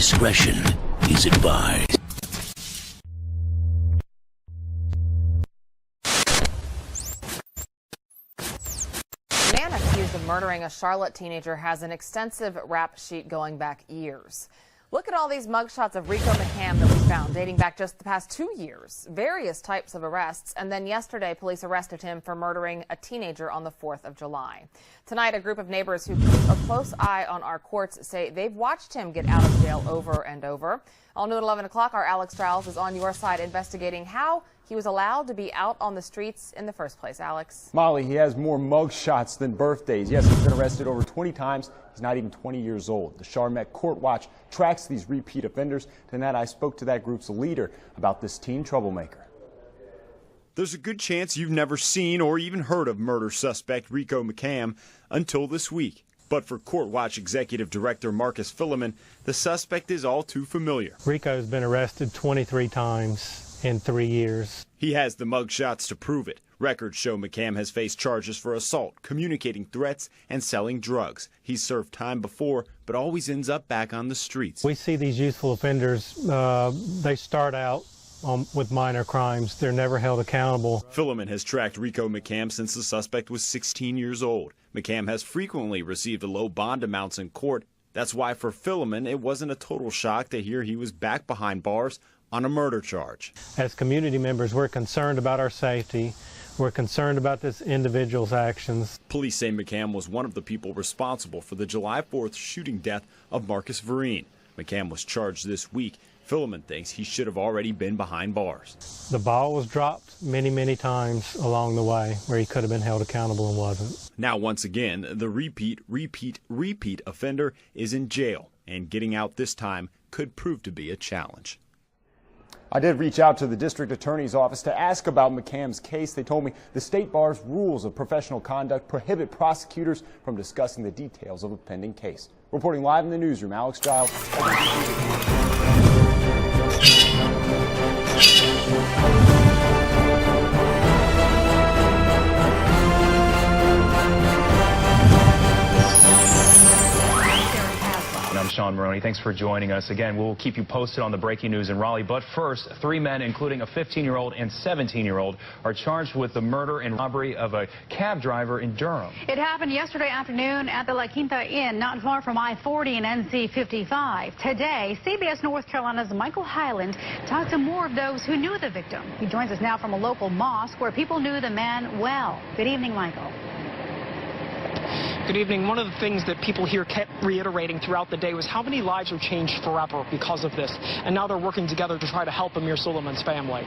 Discretion is advised. The man accused of murdering a Charlotte teenager has an extensive rap sheet going back years. Look at all these mugshots of Rico McCam that we found, dating back just the past 2 years. Various types of arrests, and then yesterday police arrested him for murdering a teenager on the 4th of July. Tonight, a group of neighbors who keep a close eye on our courts say they've watched him get out of jail over and over. All new at 11 o'clock, our Alex Strauss is on your side investigating how he was allowed to be out on the streets in the first place. Alex. Molly, he has more mug shots than birthdays. Yes, he's been arrested over 20 times. He's not even 20 years old. The Charlotte Court Watch tracks these repeat offenders. Tonight, I spoke to that group's leader about this teen troublemaker. There's a good chance you've never seen or even heard of murder suspect Rico McCam until this week. But for Court Watch Executive Director Marcus Philemon, the suspect is all too familiar. Rico's been arrested 23 times in 3 years. He has the mugshots to prove it. Records show McCam has faced charges for assault, communicating threats, and selling drugs. He's served time before, but always ends up back on the streets. We see these youthful offenders, they start out with minor crimes. They're never held accountable. Philemon has tracked Rico McCam since the suspect was 16 years old. McCam has frequently received low bond amounts in court. That's why for Philemon, it wasn't a total shock to hear he was back behind bars on a murder charge. As community members, we're concerned about our safety. We're concerned about this individual's actions. Police say McCam was one of the people responsible for the July 4th shooting death of Marcus Vereen. McCam was charged this week. Philemon thinks he should have already been behind bars. The ball was dropped many times along the way where he could have been held accountable and wasn't. Now, once again, the repeat offender is in jail, and getting out this time could prove to be a challenge. I did reach out to the district attorney's office to ask about McCam's case. They told me the state bar's rules of professional conduct prohibit prosecutors from discussing the details of a pending case. Reporting live in the newsroom, Alex Giles. I'm Sean Maroney. Thanks for joining us. Again, we'll keep you posted on the breaking news in Raleigh. But first, 3 men, including a 15-year-old and 17-year-old, are charged with the murder and robbery of a cab driver in Durham. It happened yesterday afternoon at the La Quinta Inn, not far from I-40 and NC-55. Today, CBS North Carolina's Michael Hyland talked to more of those who knew the victim. He joins us now from a local mosque where people knew the man well. Good evening, Michael. Good evening. One of the things that people here kept reiterating throughout the day was how many lives are changed forever because of this. And now they're working together to try to help Amir Suleiman's family.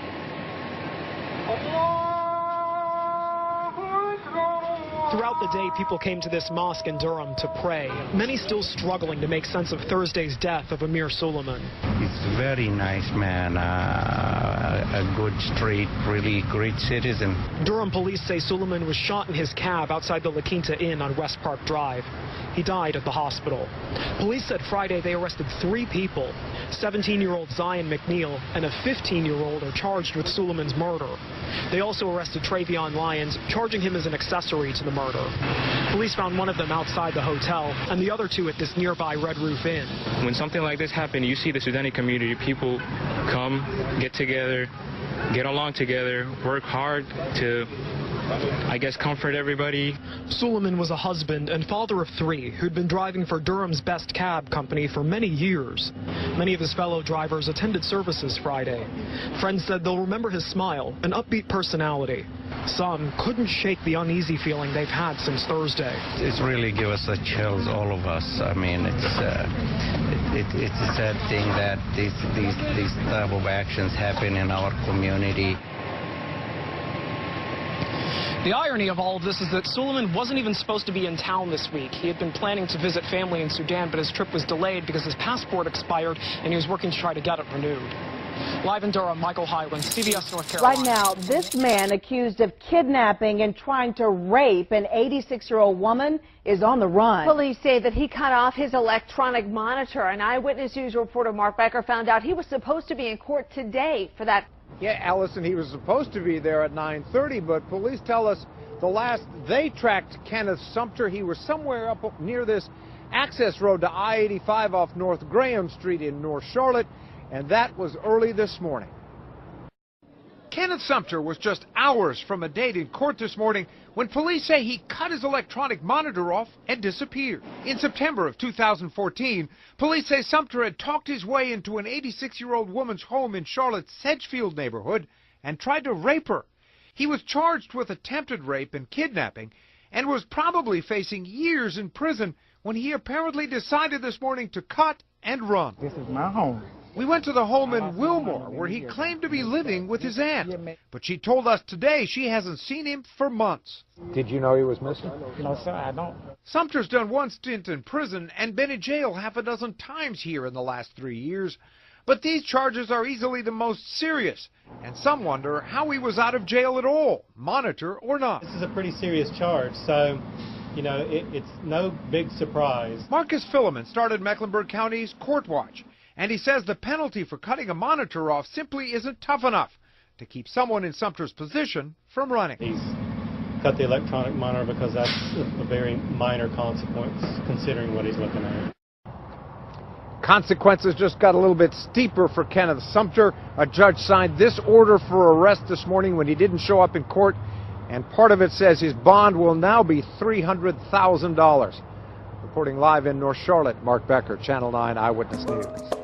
Throughout the day, people came to this mosque in Durham to pray. Many still struggling to make sense of Thursday's death of Amir Suleiman. He's a very nice man, a good straight, really great citizen. Durham police say Suleiman was shot in his cab outside the La Quinta Inn on West Park Drive. He died at the hospital. Police said Friday they arrested 3 people. 17-year-old Zion McNeil and a 15-year-old are charged with Suleiman's murder. They also arrested Travion Lyons, charging him as an accessory to the murder. Police found one of them outside the hotel and the other 2 at this nearby Red Roof Inn. When something like this happens, you see the Sudani community, people come, get together, get along together, work hard to, I guess, comfort everybody. Suleiman was a husband and father of 3 who'd been driving for Durham's Best Cab Company for many years. Many of his fellow drivers attended services Friday. Friends said they'll remember his smile and upbeat personality. Some couldn't shake the uneasy feeling they've had since Thursday. It's really give us the chills, all of us. I mean, it's a sad thing that these type of actions happen in our community. The irony of all of this is that Suleiman wasn't even supposed to be in town this week. He had been planning to visit family in Sudan, but his trip was delayed because his passport expired and he was working to try to get it renewed. Live in Durham, Michael Hyland, CBS North Carolina. Right now, this man accused of kidnapping and trying to rape an 86-year-old woman is on the run. Police say that he cut off his electronic monitor. An Eyewitness News reporter, Mark Becker, found out he was supposed to be in court today for that. Yeah, Allison, he was supposed to be there at 9:30, but police tell us the last they tracked Kenneth Sumter, he was somewhere up near this access road to I-85 off North Graham Street in North Charlotte, and that was early this morning. Kenneth Sumter was just hours from a date in court this morning when police say he cut his electronic monitor off and disappeared. In September of 2014, police say Sumter had talked his way into an 86-year-old woman's home in Charlotte's Sedgefield neighborhood and tried to rape her. He was charged with attempted rape and kidnapping and was probably facing years in prison when he apparently decided this morning to cut and run. This is my home. We went to the home in Wilmore, where he claimed to be living with his aunt. But she told us today she hasn't seen him for months. Did you know he was missing? No, sir, I don't. Sumter's done one stint in prison and been in jail half a dozen times here in the last 3 years. But these charges are easily the most serious, and some wonder how he was out of jail at all, monitor or not. This is a pretty serious charge, so, you know, it's no big surprise. Marcus Philemon started Mecklenburg County's Court Watch, and he says the penalty for cutting a monitor off simply isn't tough enough to keep someone in Sumter's position from running. He's cut the electronic monitor because that's a very minor consequence considering what he's looking at. Consequences just got a little bit steeper for Kenneth Sumter. A judge signed this order for arrest this morning when he didn't show up in court, and part of it says his bond will now be $300,000. Reporting live in North Charlotte, Mark Becker, Channel 9 Eyewitness News.